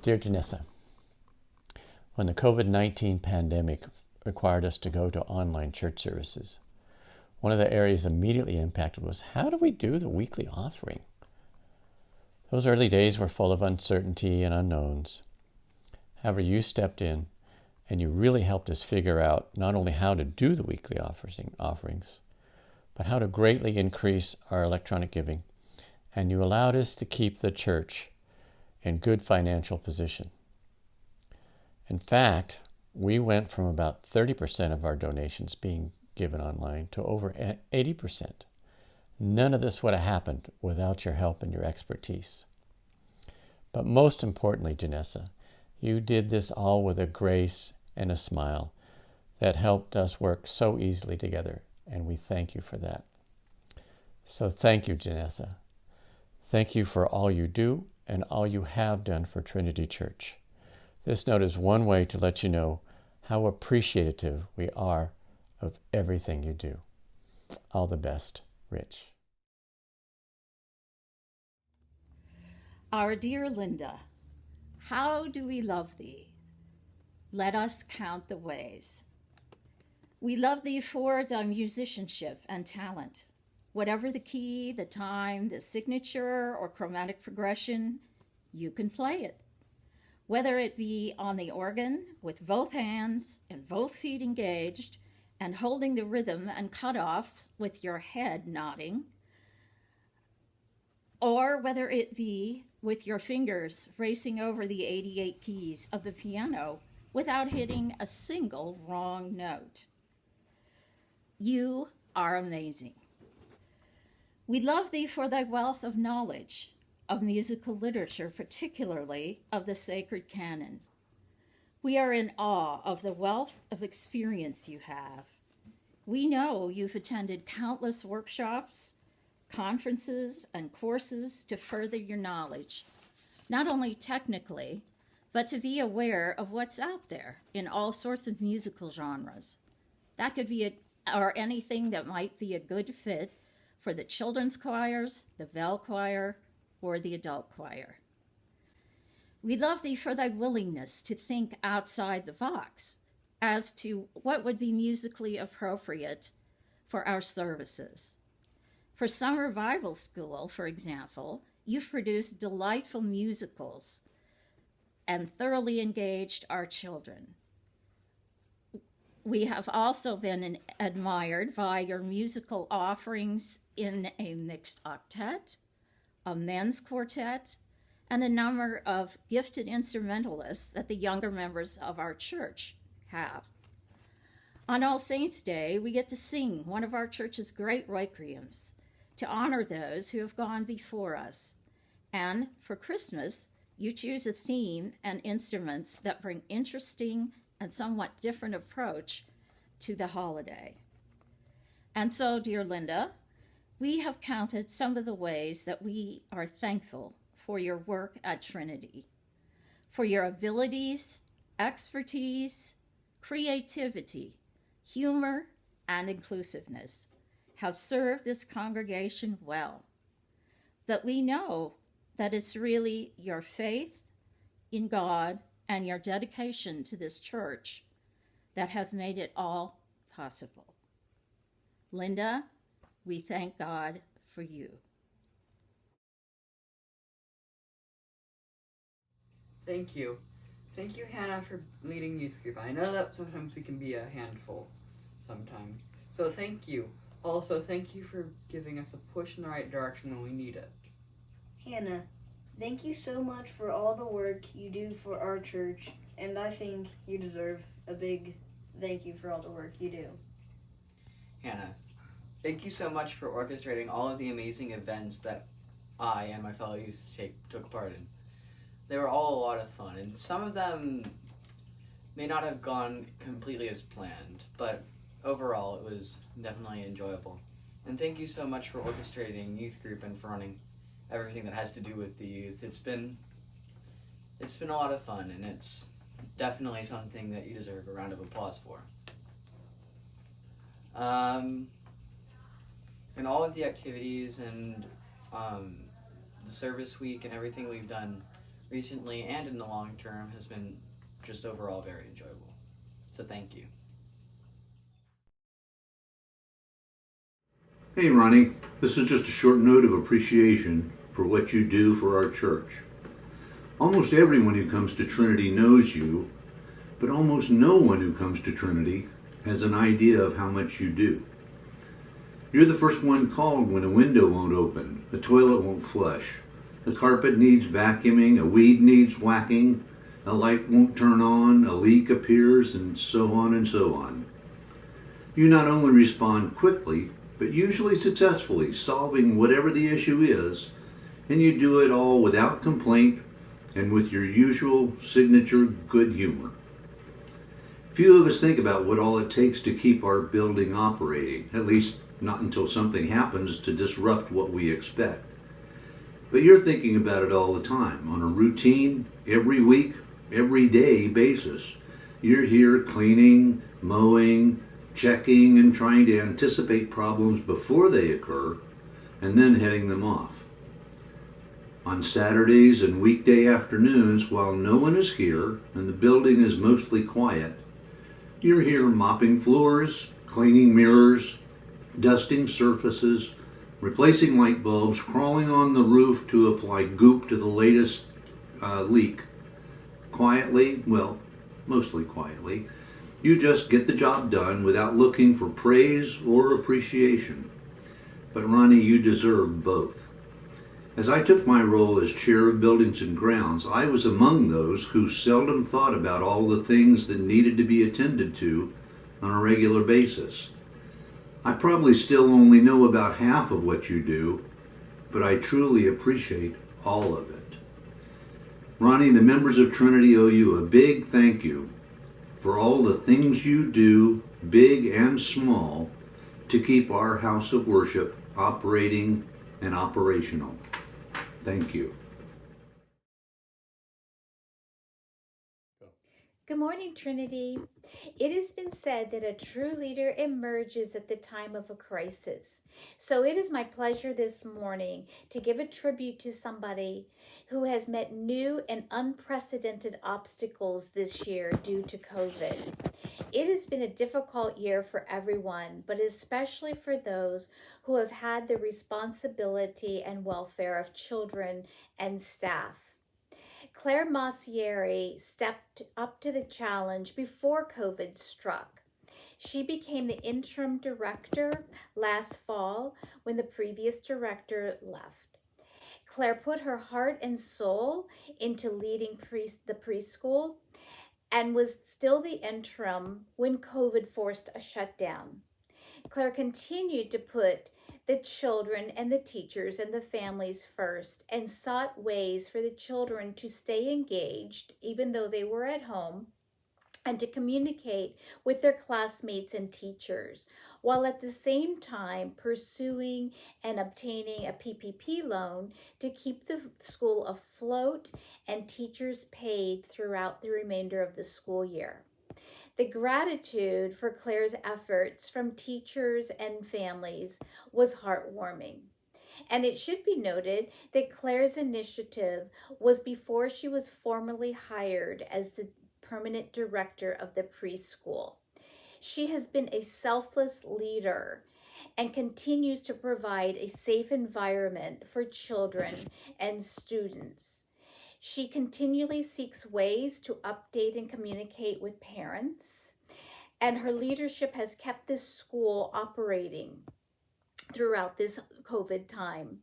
Dear Janessa, when the COVID-19 pandemic required us to go to online church services, one of the areas immediately impacted was how do we do the weekly offering? Those early days were full of uncertainty and unknowns. However, you stepped in and you really helped us figure out not only how to do the weekly offerings, but how to greatly increase our electronic giving. And you allowed us to keep the church in good financial position. In fact, we went from about 30% of our donations being given online to over 80%. None of this would have happened without your help and your expertise. But most importantly, Janessa, you did this all with a grace and a smile that helped us work so easily together, and we thank you for that. So thank you, Janessa. Thank you for all you do and all you have done for Trinity Church. This note is one way to let you know how appreciative we are of everything you do. All the best, Rich. Our dear Linda, how do we love thee? Let us count the ways. We love thee for thy musicianship and talent. Whatever the key, the time, the signature, or chromatic progression, you can play it. Whether it be on the organ with both hands and both feet engaged and holding the rhythm and cutoffs with your head nodding, or whether it be with your fingers racing over the 88 keys of the piano without hitting a single wrong note. You are amazing. We love thee for thy wealth of knowledge, of musical literature, particularly of the sacred canon. We are in awe of the wealth of experience you have. We know you've attended countless workshops, conferences, and courses to further your knowledge, not only technically, but to be aware of what's out there in all sorts of musical genres. That could be or anything that might be a good fit for the children's choirs, the bell choir, or the adult choir. We love thee for thy willingness to think outside the box as to what would be musically appropriate for our services. For Summer Bible School, for example, you've produced delightful musicals and thoroughly engaged our children. We have also been admired by your musical offerings in a mixed octet, a men's quartet, and a number of gifted instrumentalists that the younger members of our church have. On All Saints' Day, we get to sing one of our church's great requiems to honor those who have gone before us. And for Christmas, you choose a theme and instruments that bring interesting and somewhat different approach to the holiday. And so, dear Linda, we have counted some of the ways that we are thankful for your work at Trinity, for your abilities, expertise, creativity, humor, and inclusiveness have served this congregation well. But we know that it's really your faith in God and your dedication to this church that have made it all possible. Linda, we thank God for you. Thank you. Thank you, Hannah, for leading youth group. I know that sometimes it can be a handful sometimes. So thank you. Also, thank you for giving us a push in the right direction when we need it. Hannah, thank you so much for all the work you do for our church, and I think you deserve a big thank you for all the work you do. Hannah, thank you so much for orchestrating all of the amazing events that I and my fellow youth took part in. They were all a lot of fun, and some of them may not have gone completely as planned, but overall it was definitely enjoyable. And thank you so much for orchestrating youth group and for running everything that has to do with the youth. It's been a lot of fun, and it's definitely something that you deserve a round of applause for. And all of the activities and the service week and everything we've done recently and in the long term has been just overall very enjoyable. So thank you. Hey Ronnie, this is just a short note of appreciation for what you do for our church. Almost everyone who comes to Trinity knows you, but almost no one who comes to Trinity has an idea of how much you do. You're the first one called when a window won't open, a toilet won't flush, the carpet needs vacuuming, a weed needs whacking, a light won't turn on, a leak appears, and so on and so on. You not only respond quickly, but usually successfully, solving whatever the issue is, and you do it all without complaint and with your usual signature good humor. Few of us think about what all it takes to keep our building operating, at least not until something happens to disrupt what we expect. But you're thinking about it all the time, on a routine, every week, every day basis. You're here cleaning, mowing, checking, and trying to anticipate problems before they occur, and then heading them off. On Saturdays and weekday afternoons, while no one is here and the building is mostly quiet, you're here mopping floors, cleaning mirrors, dusting surfaces, replacing light bulbs, crawling on the roof to apply goop to the latest leak. Quietly, well, mostly quietly, you just get the job done without looking for praise or appreciation. But Ronnie, you deserve both. As I took my role as chair of buildings and grounds, I was among those who seldom thought about all the things that needed to be attended to on a regular basis. I probably still only know about half of what you do, but I truly appreciate all of it. Ronnie, the members of Trinity owe you a big thank you for all the things you do, big and small, to keep our house of worship operating and operational. Thank you. Good morning, Trinity. It has been said that a true leader emerges at the time of a crisis. So it is my pleasure this morning to give a tribute to somebody who has met new and unprecedented obstacles this year due to COVID. It has been a difficult year for everyone, but especially for those who have had the responsibility and welfare of children and staff. Claire Massieri stepped up to the challenge before COVID struck. She became the interim director last fall when the previous director left. Claire put her heart and soul into leading the preschool and was still the interim when COVID forced a shutdown. Claire continued to put the children and the teachers and the families first and sought ways for the children to stay engaged even though they were at home and to communicate with their classmates and teachers, while at the same time pursuing and obtaining a PPP loan to keep the school afloat and teachers paid throughout the remainder of the school year. The gratitude for Claire's efforts from teachers and families was heartwarming. And it should be noted that Claire's initiative was before she was formally hired as the permanent director of the preschool. She has been a selfless leader and continues to provide a safe environment for children and students. She continually seeks ways to update and communicate with parents, and her leadership has kept this school operating throughout this COVID time.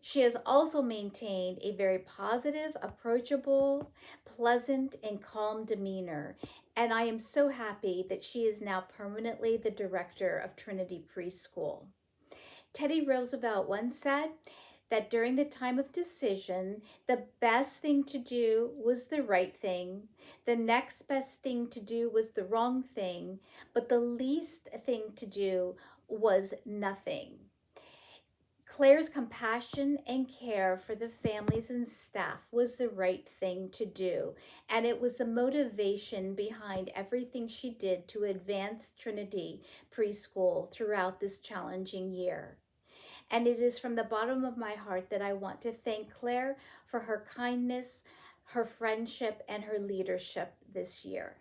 She has also maintained a very positive, approachable, pleasant, and calm demeanor, and I am so happy that she is now permanently the director of Trinity Preschool. Teddy Roosevelt once said that during the time of decision, the best thing to do was the right thing, the next best thing to do was the wrong thing, but the least thing to do was nothing. Claire's compassion and care for the families and staff was the right thing to do, and it was the motivation behind everything she did to advance Trinity Preschool throughout this challenging year. And it is from the bottom of my heart that I want to thank Claire for her kindness, her friendship, and her leadership this year.